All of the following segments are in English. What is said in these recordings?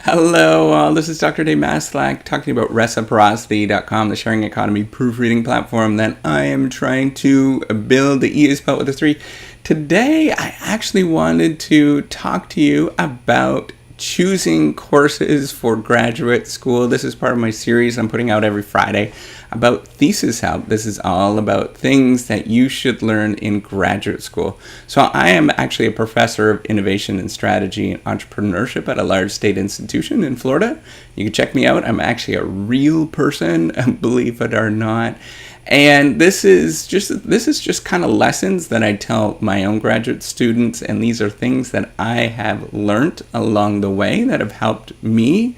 Hello, this is Dr. Dave Maslach talking about reciprocity.com, the sharing economy proofreading platform that I am trying to build. The E is spelled with a 3. Today, I actually wanted to talk to you about choosing courses for graduate school. This is part of my series I'm putting out every Friday about thesis help. This is all about things that you should learn in graduate school. So I am actually a professor of innovation and strategy and entrepreneurship at a large state institution in Florida. You can check me out. I'm actually a real person, believe it or not. And this is just kind of lessons that I tell my own graduate students, and these are things that I have learned along the way that have helped me,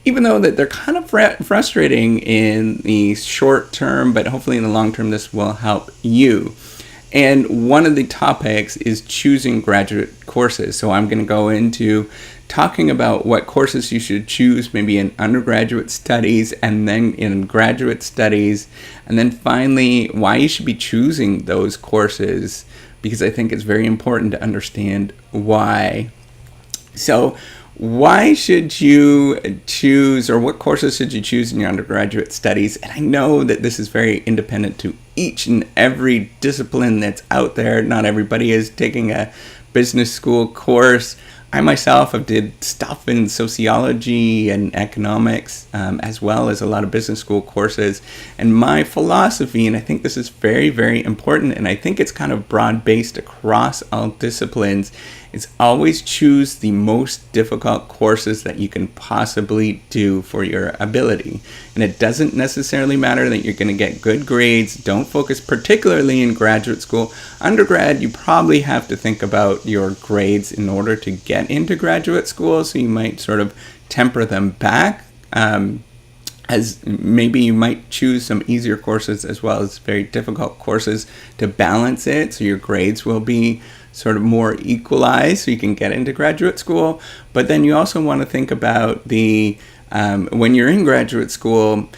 even though that they're kind of frustrating in the short term, but hopefully in the long term this will help you. And one of the topics is choosing graduate courses. So I'm going to go into talking about what courses you should choose, maybe in undergraduate studies and then in graduate studies. And then finally, why you should be choosing those courses, because I think it's very important to understand why. So why should you choose, or what courses should you choose in your undergraduate studies? And I know that this is very independent to each and every discipline that's out there. Not everybody is taking a business school course. I myself have did stuff in sociology and economics, as well as a lot of business school courses. And my philosophy, and I think this is very, very important, and I think it's kind of broad-based across all disciplines, is always choose the most difficult courses that you can possibly do for your ability. And it doesn't necessarily matter that you're going to get good grades. Don't focus particularly in graduate school. Undergrad, you probably have to think about your grades in order to get into graduate school, so you might sort of temper them back. As maybe you might choose some easier courses as well as very difficult courses to balance it, so your grades will be sort of more equalized so you can get into graduate school. But then you also want to think about the when you're in graduate school,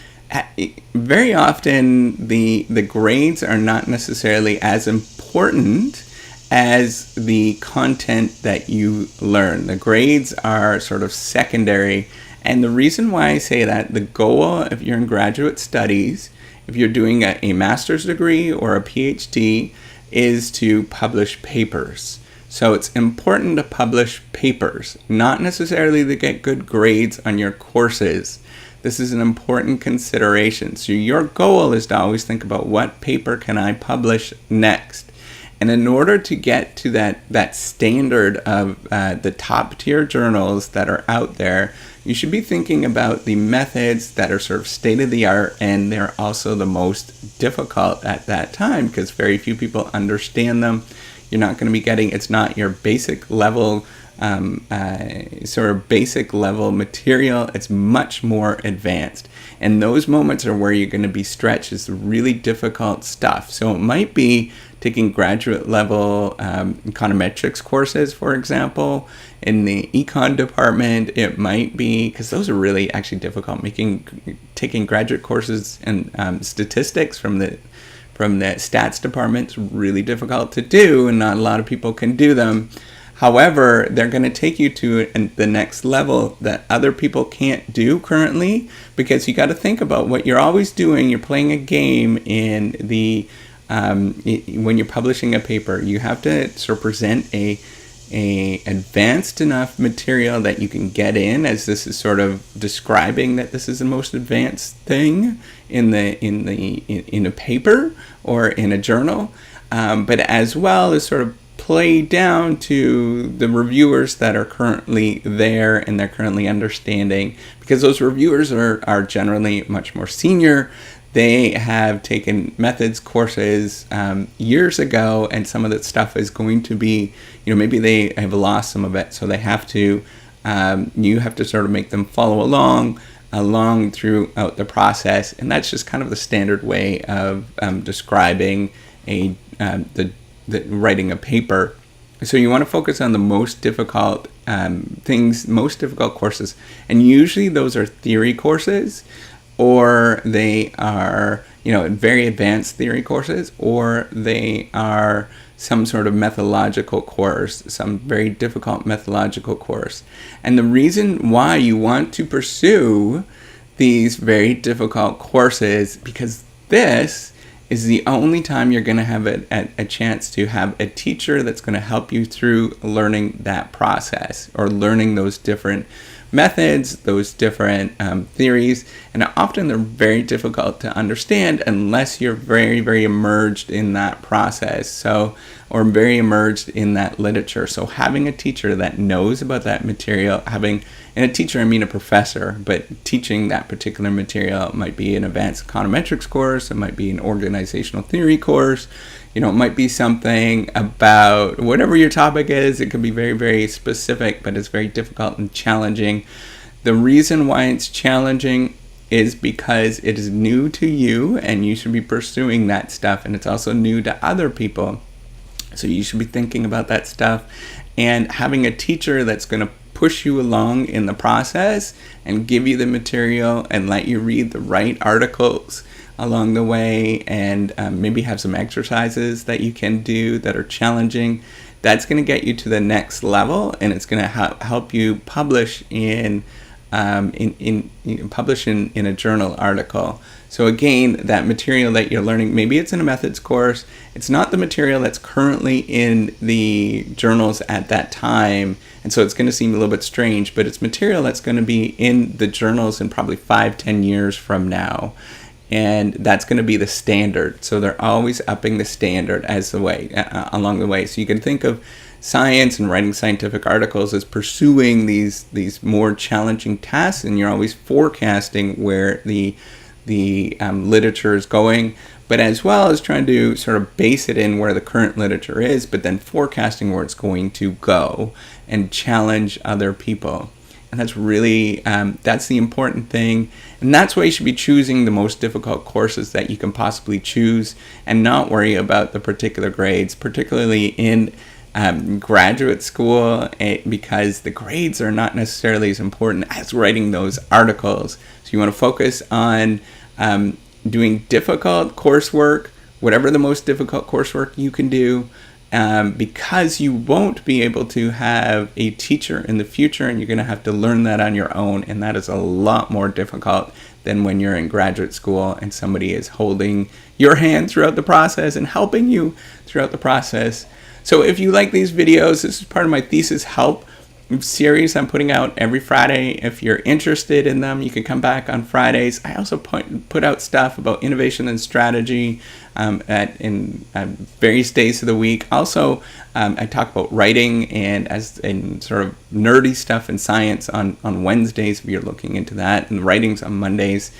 very often the grades are not necessarily as important as the content that you learn. The grades are sort of secondary. And the reason why I say that, the goal if you're in graduate studies, if you're doing a master's degree or a PhD, is to publish papers. So it's important to publish papers, not necessarily to get good grades on your courses. This is an important consideration. So your goal is to always think about, what paper can I publish next? And in order to get to that standard of the top tier journals that are out there, you should be thinking about the methods that are sort of state of the art, and they're also the most difficult at that time because very few people understand them. You're not going to be getting, it's not your basic level, sort of basic level material. It's much more advanced. And those moments are where you're going to be stretched. It's really difficult stuff. So it might be taking graduate level econometrics courses, for example, in the econ department. It might be, because those are really actually difficult, taking graduate courses in statistics from the stats department is really difficult to do, and not a lot of people can do them. However, they're going to take you to the next level that other people can't do currently, because you got to think about what you're always doing. You're playing a game in the when you're publishing a paper. You have to sort of present a advanced enough material that you can get in, as this is sort of describing that this is the most advanced thing in a paper or in a journal, but as well as sort of play down to the reviewers that are currently there and they're currently understanding, because those reviewers are generally much more senior. They have taken methods courses years ago, and some of that stuff is going to be, maybe they have lost some of it, so they have to, you have to sort of make them follow along throughout the process, and that's just kind of the standard way of describing the writing a paper. So you want to focus on the most difficult most difficult courses, and usually those are theory courses, or they are very advanced theory courses, or they are some sort of methodological course, some very difficult methodological course. And the reason why you want to pursue these very difficult courses, because this is the only time you're going to have a chance to have a teacher that's going to help you through learning that process, or learning those different methods, those different theories. And often they're very difficult to understand unless you're very, very immersed in that process, or very immersed in that literature. So having a teacher that knows about that material, and a teacher, I mean a professor, but teaching that particular material, might be an advanced econometrics course, it might be an organizational theory course, it might be something about whatever your topic is. It could be very, very specific, but it's very difficult and challenging. The reason why it's challenging is because it is new to you, and you should be pursuing that stuff, and it's also new to other people. So you should be thinking about that stuff, and having a teacher that's going to push you along in the process and give you the material and let you read the right articles along the way, and maybe have some exercises that you can do that are challenging. That's going to get you to the next level, and it's going to help you publish in a journal article. So again, that material that you're learning, maybe it's in a methods course. It's not the material that's currently in the journals at that time, and so it's going to seem a little bit strange, but it's material that's going to be in the journals in probably 5-10 years from now. And that's going to be the standard. So they're always upping the standard as the way along the way. So you can think of science and writing scientific articles as pursuing these more challenging tasks, and you're always forecasting where the literature is going, but as well as trying to sort of base it in where the current literature is, but then forecasting where it's going to go and challenge other people. And that's really, that's the important thing. And that's why you should be choosing the most difficult courses that you can possibly choose, and not worry about the particular grades, particularly in graduate school, because the grades are not necessarily as important as writing those articles. So you want to focus on doing difficult coursework, whatever the most difficult coursework you can do, because you won't be able to have a teacher in the future, and you're going to have to learn that on your own, and that is a lot more difficult than when you're in graduate school and somebody is holding your hand throughout the process and helping you throughout the process. So if you like these videos, this is part of my Thesis Help series I'm putting out every Friday. If you're interested in them, you can come back on Fridays. I also put out stuff about innovation and strategy in various days of the week. Also, I talk about writing and sort of nerdy stuff in science on Wednesdays, if you're looking into that, and writings on Mondays.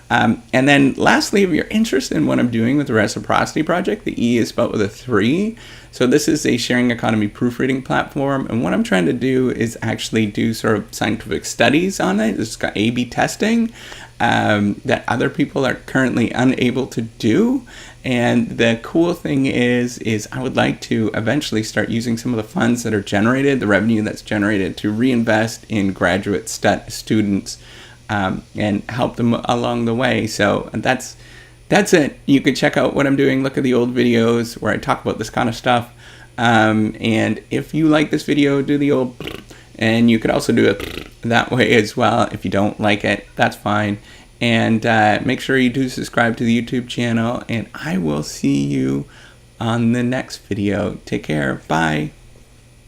And then lastly, if you're interested in what I'm doing with the Reciprocity Project, the E is spelled with a 3. So this is a sharing economy proofreading platform. And what I'm trying to do is actually do sort of scientific studies on it. It's got A/B testing that other people are currently unable to do. And the cool thing is I would like to eventually start using some of the funds that are generated, the revenue that's generated, to reinvest in graduate students and help them along the way. So that's it. You can check out what I'm doing. Look at the old videos where I talk about this kind of stuff. And if you like this video, do the old, and you could also do it that way as well. If you don't like it, that's fine. And make sure you do subscribe to the YouTube channel, and I will see you on the next video. Take care. Bye.